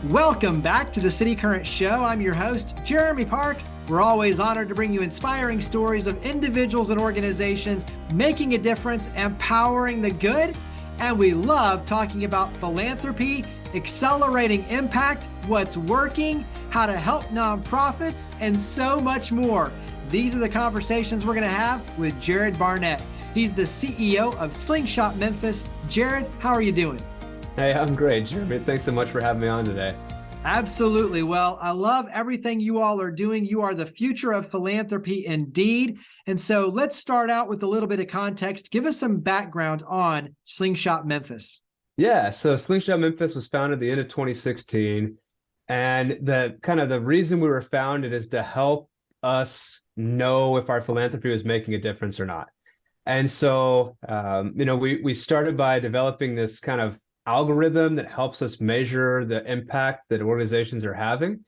Welcome back to the City Current Show. I'm your host, Jeremy Park. We're always honored to bring you inspiring stories of individuals and organizations making a difference, empowering the good. And we love talking about philanthropy, accelerating impact, what's working, how to help nonprofits, and so much more. These are the conversations we're going to have with Jared Barnett. He's the CEO of Slingshot Memphis. Jared, how are you doing? Hey, I'm great, Jeremy. Thanks so much for having me on today. Absolutely. Well, I love everything you all are doing. You are the future of philanthropy indeed. And so let's start out with a little bit of context. Give us some background on Slingshot Memphis. Yeah, so Slingshot Memphis was founded at the end of 2016. And the reason we were founded is to help us know if our philanthropy was making a difference or not. And so, we started by developing this kind of algorithm that helps us measure the impact that organizations are having.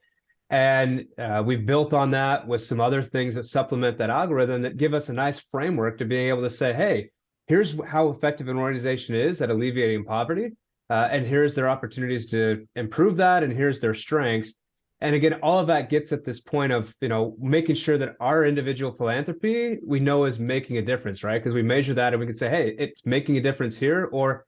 And we built on that with some other things that supplement that algorithm that give us a nice framework to being able to say, hey, here's how effective an organization is at alleviating poverty. And here's their opportunities to improve that. And here's their strengths. And again, all of that gets at this point of, making sure that our individual philanthropy, we know is making a difference, right? Because we measure that and we can say, hey, it's making a difference here, or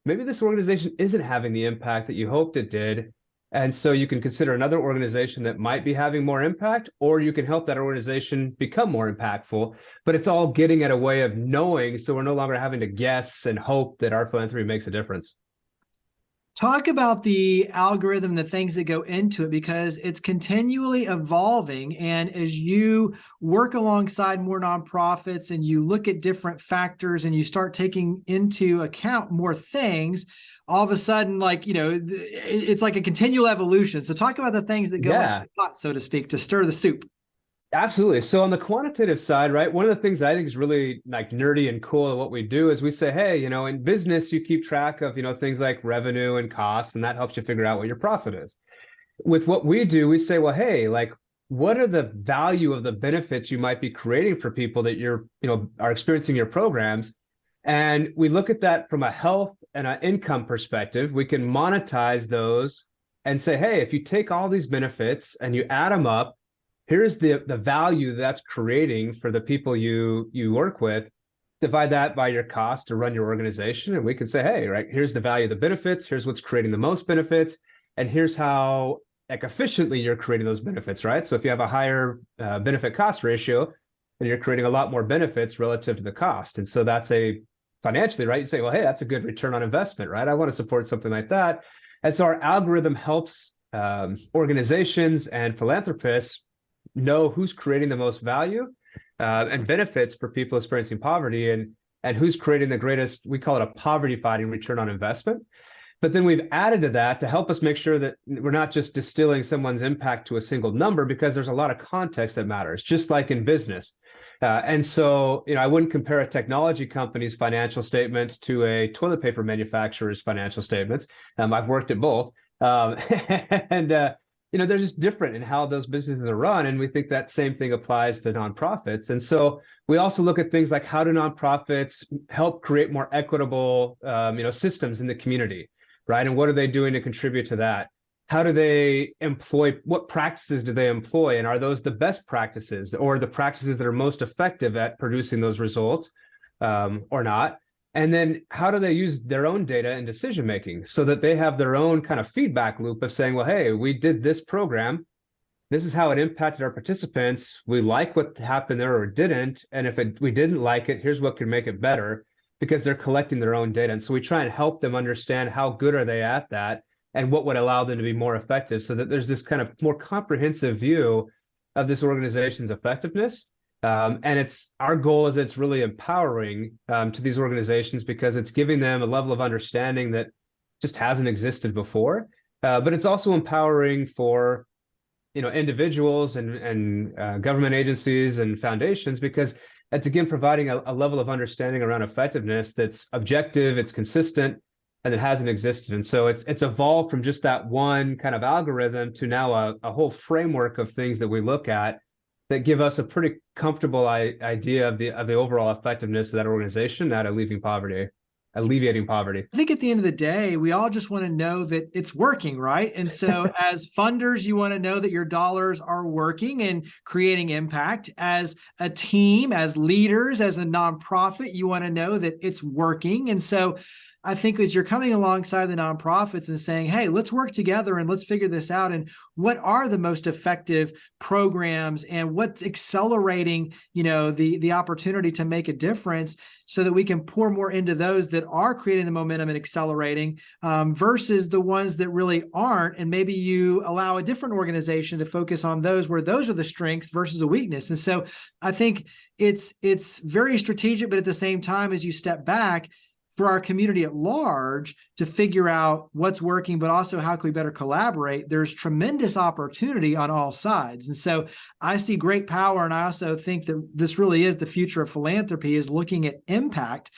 maybe this organization isn't having the impact that you hoped it did. And so you can consider another organization that might be having more impact, or you can help that organization become more impactful. But it's all getting at a way of knowing, so we're no longer having to guess and hope that our philanthropy makes a difference. Talk about the algorithm, the things that go into it, because it's continually evolving. And as you work alongside more nonprofits and you look at different factors and you start taking into account more things, all of a sudden, it's like a continual evolution. So talk about the things that go into the pot, so to speak, to stir the soup. Absolutely. So on the quantitative side, right, one of the things that I think is really nerdy and cool at what we do is we say, hey, in business, you keep track of, things like revenue and costs, and that helps you figure out what your profit is. With what we do, we say, well, hey, what are the value of the benefits you might be creating for people that are experiencing your programs? And we look at that from a health and an income perspective. We can monetize those and say, hey, if you take all these benefits and you add them up, here's the value that's creating for the people you work with. Divide that by your cost to run your organization. And we can say, hey, right, here's the value of the benefits. Here's what's creating the most benefits. And here's how efficiently you're creating those benefits, right? So if you have a higher benefit cost ratio, then you're creating a lot more benefits relative to the cost. And so that's financially, right? You say, well, hey, that's a good return on investment, right? I want to support something like that. And so our algorithm helps organizations and philanthropists know who's creating the most value and benefits for people experiencing poverty, and who's creating the greatest, we call it a poverty fighting return on investment. But then we've added to that to help us make sure that we're not just distilling someone's impact to a single number, because there's a lot of context that matters, just like in business. And so, I wouldn't compare a technology company's financial statements to a toilet paper manufacturer's financial statements. I've worked at both. They're just different in how those businesses are run. And we think that same thing applies to nonprofits. And so we also look at things like, how do nonprofits help create more equitable, systems in the community, right? And what are they doing to contribute to that? How do they employ, what practices do they employ? And are those the best practices, or the practices that are most effective at producing those results or not? And then how do they use their own data in decision making so that they have their own kind of feedback loop of saying, well, hey, we did this program. This is how it impacted our participants. We like what happened there or didn't. And if we didn't like it, here's what can make it better, because they're collecting their own data. And so we try and help them understand how good are they at that and what would allow them to be more effective, so that there's this kind of more comprehensive view of this organization's effectiveness. And our goal is it's really empowering to these organizations, because it's giving them a level of understanding that just hasn't existed before. But it's also empowering for individuals and government agencies and foundations, because it's again providing a level of understanding around effectiveness that's objective, it's consistent, and it hasn't existed. And so it's evolved from just that one kind of algorithm to now a whole framework of things that we look at that give us a pretty comfortable idea of the overall effectiveness of that organization at alleviating poverty. alleviating poverty. I think at the end of the day, we all just want to know that it's working, right? And so as funders, you want to know that your dollars are working and creating impact. As a team, as leaders, as a nonprofit, you want to know that it's working. And so I think as you're coming alongside the nonprofits and saying, hey, let's work together and let's figure this out. And what are the most effective programs and what's accelerating, the opportunity to make a difference so that we can pour more into those that are creating the momentum and accelerating versus the ones that really aren't. And maybe you allow a different organization to focus on those where those are the strengths versus a weakness. And so I think it's very strategic, but at the same time, as you step back, for our community at large to figure out what's working, but also how can we better collaborate, there's tremendous opportunity on all sides. And so I see great power. And I also think that this really is the future of philanthropy, is looking at impact.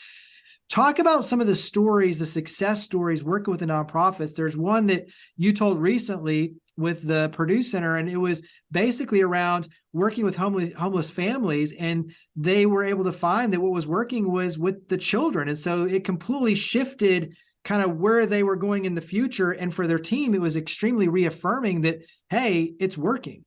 Talk about some of the stories, the success stories working with the nonprofits. There's one that you told recently with the Purdue Center, and it was basically around working with homeless families, and they were able to find that what was working was with the children. And so it completely shifted kind of where they were going in the future. And for their team, it was extremely reaffirming that, hey, it's working.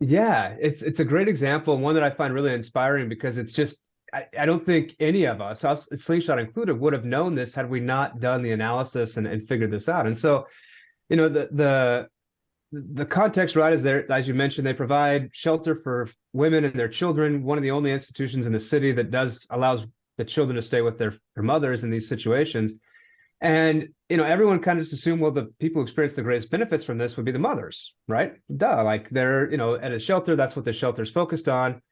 Yeah, it's a great example, and one that I find really inspiring because it's just, I don't think any of us Slingshot included, would have known this had we not done the analysis and figured this out. And so, the context, right, is there, as you mentioned, they provide shelter for women and their children, one of the only institutions in the city that allows the children to stay with their mothers in these situations. And, everyone kind of just assumed, well, the people who experience the greatest benefits from this would be the mothers, right? Duh, like they're, at a shelter, that's what the shelter's focused on.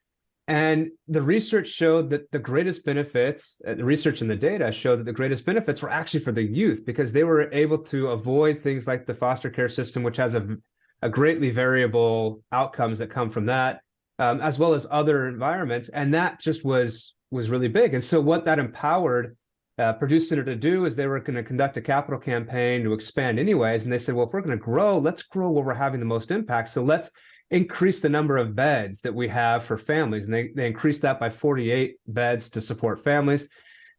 And the research showed that the greatest benefits, the research and the data showed that the greatest benefits were actually for the youth, because they were able to avoid things like the foster care system, which has a greatly variable outcomes that come from that, as well as other environments. And that just was really big. And so what that empowered Purdue Center to do is they were going to conduct a capital campaign to expand anyways. And they said, well, if we're going to grow, let's grow where we're having the most impact. So let's increase the number of beds that we have for families. And they increased that by 48 beds to support families.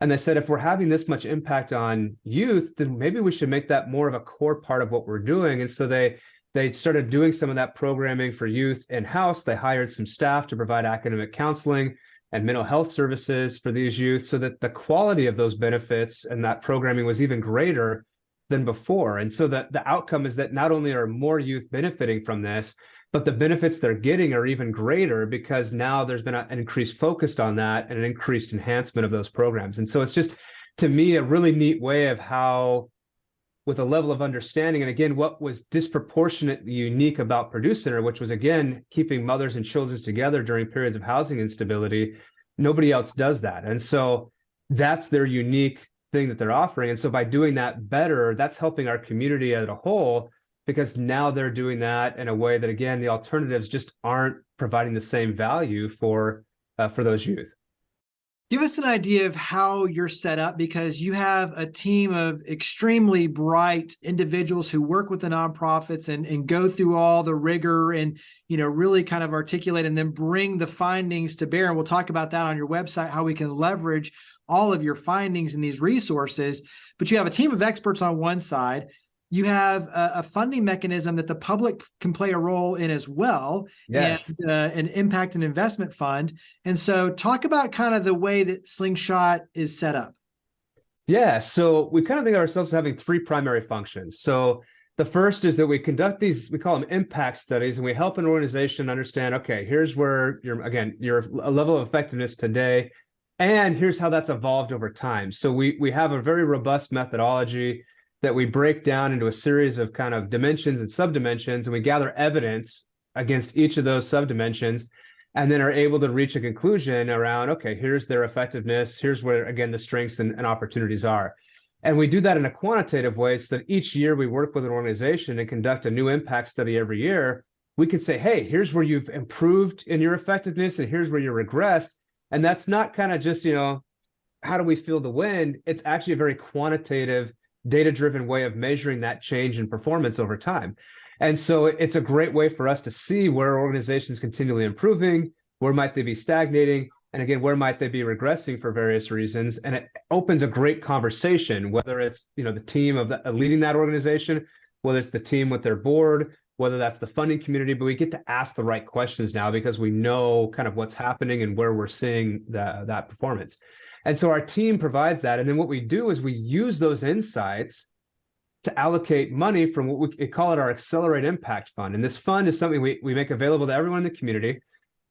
And they said, if we're having this much impact on youth, then maybe we should make that more of a core part of what we're doing. And so they started doing some of that programming for youth in-house. They hired some staff to provide academic counseling and mental health services for these youth, so that the quality of those benefits and that programming was even greater than before. And so the outcome is that not only are more youth benefiting from this, but the benefits they're getting are even greater, because now there's been an increased focus on that and an increased enhancement of those programs. And so it's just, to me, a really neat way of how, with a level of understanding, and again, what was disproportionately unique about Purdue Center, which was, again, keeping mothers and children together during periods of housing instability, nobody else does that. And so that's their unique thing that they're offering. And so by doing that better, that's helping our community as a whole, because now they're doing that in a way that, again, the alternatives just aren't providing the same value for those youth. Give us an idea of how you're set up, because you have a team of extremely bright individuals who work with the nonprofits and go through all the rigor and, really kind of articulate and then bring the findings to bear. And we'll talk about that on your website, how we can leverage all of your findings in these resources. But you have a team of experts on one side. You have a funding mechanism that the public can play a role in as well, yes, and an impact and investment fund. And so talk about kind of the way that Slingshot is set up. Yeah, so we kind of think of ourselves as having three primary functions. So the first is that we conduct these, we call them impact studies, and we help an organization understand, okay, here's where your level of effectiveness today, and here's how that's evolved over time. So we have a very robust methodology that we break down into a series of kind of dimensions and subdimensions, and we gather evidence against each of those subdimensions, and then are able to reach a conclusion around, okay, here's their effectiveness, here's where, again, the strengths and opportunities are. And we do that in a quantitative way, so that each year we work with an organization and conduct a new impact study every year. We can say, hey, here's where you've improved in your effectiveness, and here's where you regressed. And that's not kind of just, how do we feel the wind? It's actually a very quantitative, data-driven way of measuring that change in performance over time. And so it's a great way for us to see where organizations continually improving, where might they be stagnating, And again, where might they be regressing for various reasons? And it opens a great conversation, whether it's, the team of leading that organization, whether it's the team with their board, whether that's the funding community, but we get to ask the right questions now because we know kind of what's happening and where we're seeing that performance. And so our team provides that. And then what we do is we use those insights to allocate money from what we call it our Accelerate Impact Fund. And this fund is something we make available to everyone in the community.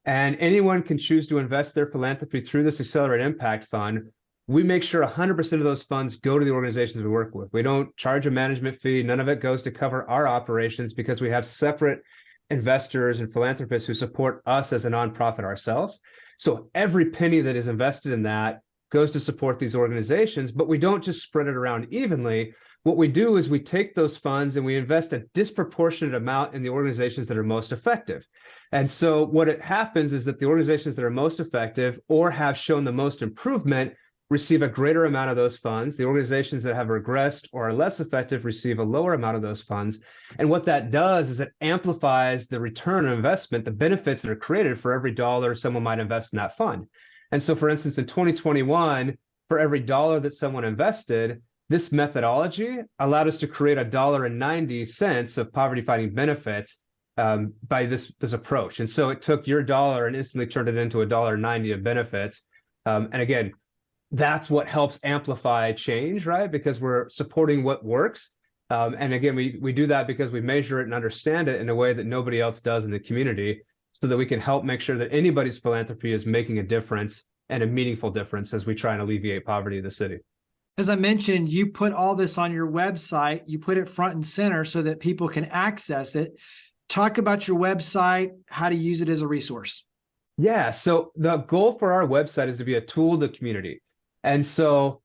And anyone can choose to invest their philanthropy through this Accelerate Impact Fund. We make sure 100% of those funds go to the organizations we work with. We don't charge a management fee. None of it goes to cover our operations because we have separate investors and philanthropists who support us as a nonprofit ourselves. So every penny that is invested in that goes to support these organizations, but we don't just spread it around evenly. What we do is we take those funds and we invest a disproportionate amount in the organizations that are most effective. And so what it happens is that the organizations that are most effective or have shown the most improvement receive a greater amount of those funds. The organizations that have regressed or are less effective receive a lower amount of those funds. And what that does is it amplifies the return on investment, the benefits that are created for every dollar someone might invest in that fund. And so, for instance, in 2021, for every dollar that someone invested, this methodology allowed us to create $1.90 of poverty-fighting benefits by this approach. And so it took your dollar and instantly turned it into $1.90 of benefits. And again, that's what helps amplify change, right? Because we're supporting what works. And again, we do that because we measure it and understand it in a way that nobody else does in the community, so that we can help make sure that anybody's philanthropy is making a difference and a meaningful difference as we try and alleviate poverty in the city. As I mentioned, you put all this on your website, you put it front and center so that people can access it. Talk about your website, how to use it as a resource. Yeah, so the goal for our website is to be a tool to the community. And so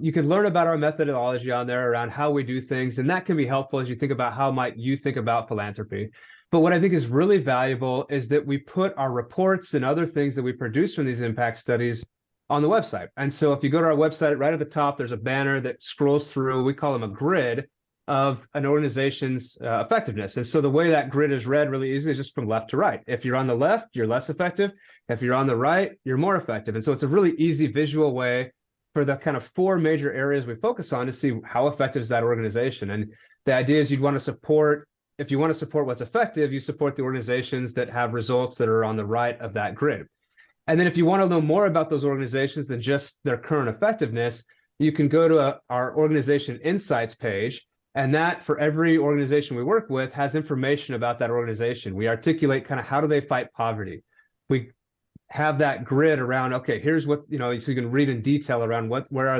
you can learn about our methodology on there around how we do things, and that can be helpful as you think about how might you think about philanthropy. But what I think is really valuable is that we put our reports and other things that we produce from these impact studies on the website. And so if you go to our website, right at the top, there's a banner that scrolls through, we call them a grid of an organization's effectiveness. And so the way that grid is read really easily is just from left to right. If you're on the left, you're less effective. If you're on the right, you're more effective. And so it's a really easy visual way for the kind of four major areas we focus on to see how effective is that organization. And the idea is if you want to support what's effective, you support the organizations that have results that are on the right of that grid. And then if you want to know more about those organizations than just their current effectiveness, you can go to our organization insights page. And that, for every organization we work with, has information about that organization. We articulate kind of how do they fight poverty. We have that grid around, okay, here's what, so you can read in detail around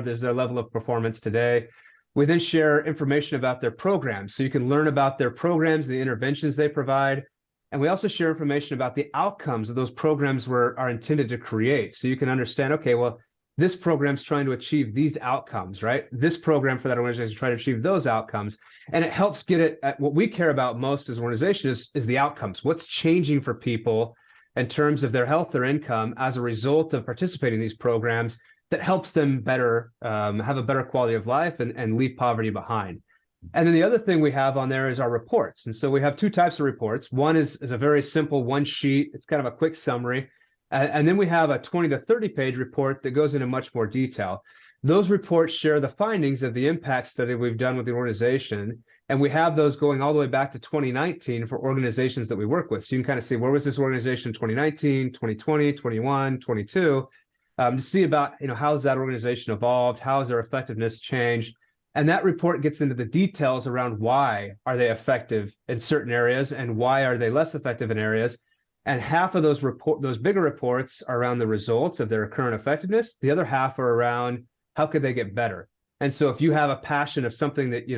is their level of performance today. We then share information about their programs. So you can learn about their programs, the interventions they provide. And we also share information about the outcomes that those programs are intended to create. So you can understand, okay, well, this program's trying to achieve these outcomes, right? This program for that organization is trying to achieve those outcomes. And it helps get it at what we care about most as an organization is the outcomes. What's changing for people in terms of their health, their income as a result of participating in these programs that helps them better, have a better quality of life and leave poverty behind. And then the other thing we have on there is our reports. And so we have two types of reports. One is a very simple one sheet. It's kind of a quick summary. And then we have a 20 to 30 page report that goes into much more detail. Those reports share the findings of the impact study we've done with the organization. And we have those going all the way back to 2019 for organizations that we work with. So you can kind of see where was this organization in 2019, 2020, 21, 22, to see about, how has that organization evolved? How has their effectiveness changed? And that report gets into the details around why are they effective in certain areas and why are they less effective in areas. And half of those bigger reports are around the results of their current effectiveness. The other half are around how could they get better. And so if you have a passion of something that you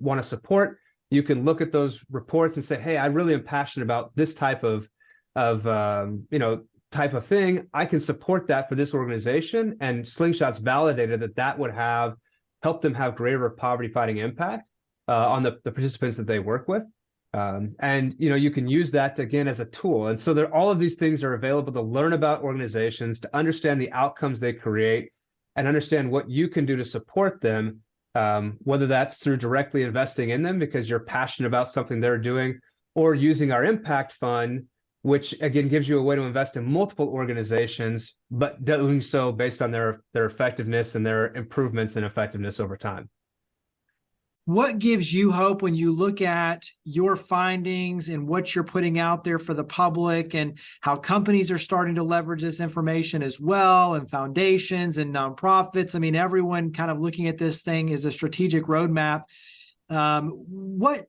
want to support, you can look at those reports and say, hey, I really am passionate about this type of thing. I can support that for this organization. And Slingshot's validated that would help them have greater poverty fighting impact on the participants that they work with. And you can use that again as a tool. And so all of these things are available to learn about organizations, to understand the outcomes they create, and understand what you can do to support them, whether that's through directly investing in them because you're passionate about something they're doing, or using our impact fund, which again gives you a way to invest in multiple organizations, but doing so based on their effectiveness and their improvements in effectiveness over time. What gives you hope when you look at your findings and what you're putting out there for the public, and how companies are starting to leverage this information as well, and foundations and nonprofits? I mean, everyone kind of looking at this thing as a strategic roadmap. What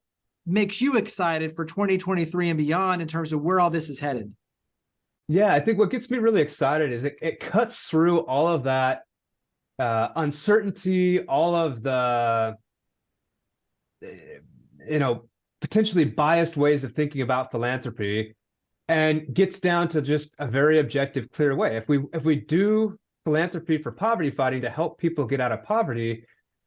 makes you excited for 2023 and beyond in terms of where all this is headed? Yeah, I think what gets me really excited is it cuts through all of that uncertainty, all of the potentially biased ways of thinking about philanthropy, and gets down to just a very objective, clear way. If we do philanthropy for poverty fighting to help people get out of poverty,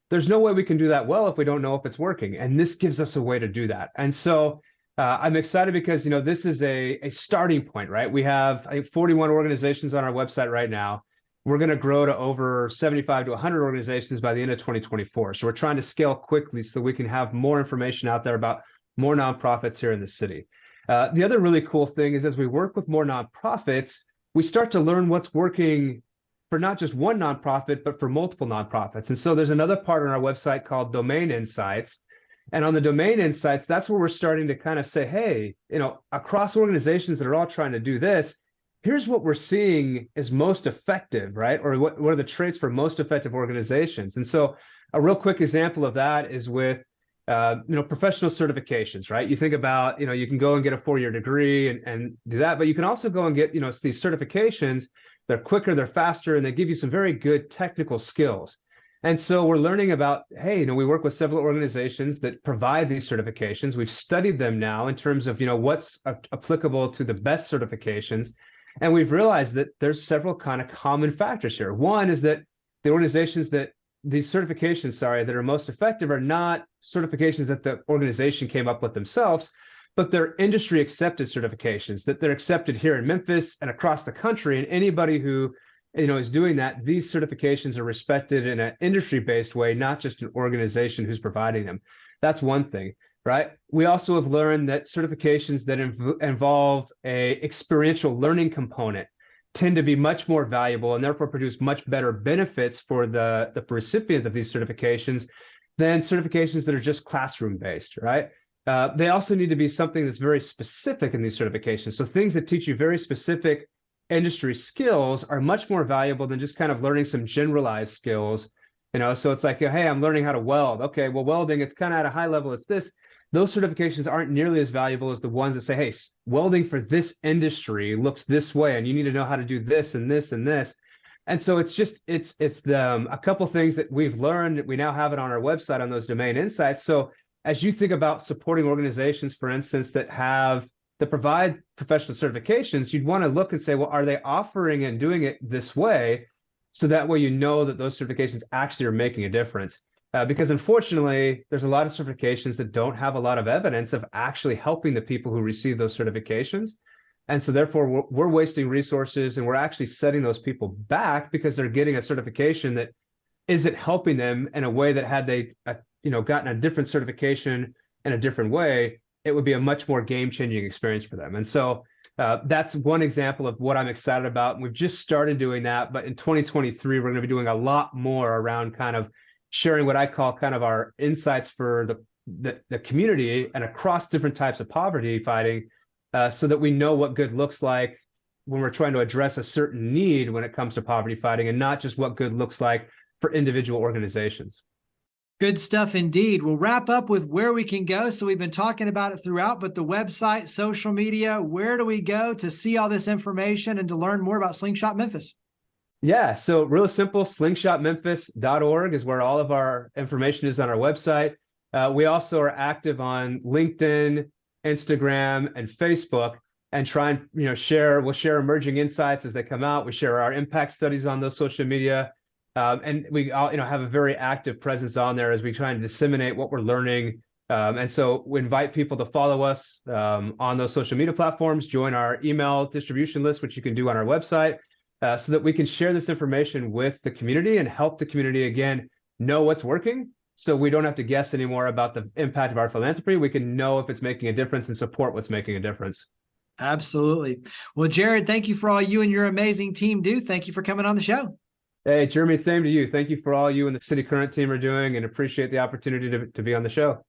there's no way we can do that well if we don't know if it's working. And this gives us a way to do that. And so I'm excited because, this is a starting point, right? We have 41 organizations on our website right now. We're going to grow to over 75 to 100 organizations by the end of 2024. So we're trying to scale quickly so we can have more information out there about more nonprofits here in the city. The other really cool thing is, as we work with more nonprofits, we start to learn what's working for not just one nonprofit, but for multiple nonprofits. And so there's another part on our website called Domain Insights. And on the Domain Insights, that's where we're starting to kind of say, hey, across organizations that are all trying to do this, here's what we're seeing is most effective, right? Or what are the traits for most effective organizations? And so a real quick example of that is with, professional certifications, right? You think about, you can go and get a 4-year degree and do that, but you can also go and get, these certifications. They're quicker, they're faster, and they give you some very good technical skills. And so we're learning about, hey, we work with several organizations that provide these certifications. We've studied them now in terms of, what's applicable to the best certifications. And we've realized that there's several kind of common factors here. One is that the organizations that these certifications, that are most effective are not certifications that the organization came up with themselves, but they're industry accepted certifications, that they're accepted here in Memphis and across the country. And anybody who, is doing that, these certifications are respected in an industry-based way, not just an organization who's providing them. That's one thing. Right. We also have learned that certifications that involve a experiential learning component tend to be much more valuable and therefore produce much better benefits for the recipient of these certifications than certifications that are just classroom based. Right. They also need to be something that's very specific in these certifications. So things that teach you very specific industry skills are much more valuable than just kind of learning some generalized skills. So it's like, hey, I'm learning how to weld. Okay, well, welding, it's kind of at a high level. It's this. Those certifications aren't nearly as valuable as the ones that say, hey, welding for this industry looks this way, and you need to know how to do this and this and this. And so it's a couple things that we've learned. We now have it on our website on those Domain Insights. So as you think about supporting organizations, for instance, that provide professional certifications, you'd want to look and say, well, are they offering and doing it this way? So that way, that those certifications actually are making a difference. Because unfortunately, there's a lot of certifications that don't have a lot of evidence of actually helping the people who receive those certifications. And so therefore, we're wasting resources, and we're actually setting those people back because they're getting a certification that isn't helping them in a way that had they gotten a different certification in a different way, it would be a much more game-changing experience for them. And so that's one example of what I'm excited about. We've just started doing that, but in 2023, we're going to be doing a lot more around kind of sharing what I call kind of our insights for the community and across different types of poverty fighting, so that we know what good looks like when we're trying to address a certain need when it comes to poverty fighting, and not just what good looks like for individual organizations. Good stuff indeed. We'll wrap up with where we can go. So we've been talking about it throughout, but the website, social media, where do we go to see all this information and to learn more about Slingshot Memphis? Yeah, so real simple, slingshotmemphis.org is where all of our information is on our website. We also are active on LinkedIn, Instagram, and Facebook, and try and we'll share emerging insights as they come out. We share our impact studies on those social media, and we all have a very active presence on there as we try and disseminate what we're learning. And so we invite people to follow us on those social media platforms, join our email distribution list, which you can do on our website. So that we can share this information with the community and help the community, again, know what's working, so we don't have to guess anymore about the impact of our philanthropy. We can know if it's making a difference and support what's making a difference. Absolutely. Well, Jared, thank you for all you and your amazing team do. Thank you for coming on the show. Hey, Jeremy, same to you. Thank you for all you and the City Current team are doing, and appreciate the opportunity to be on the show.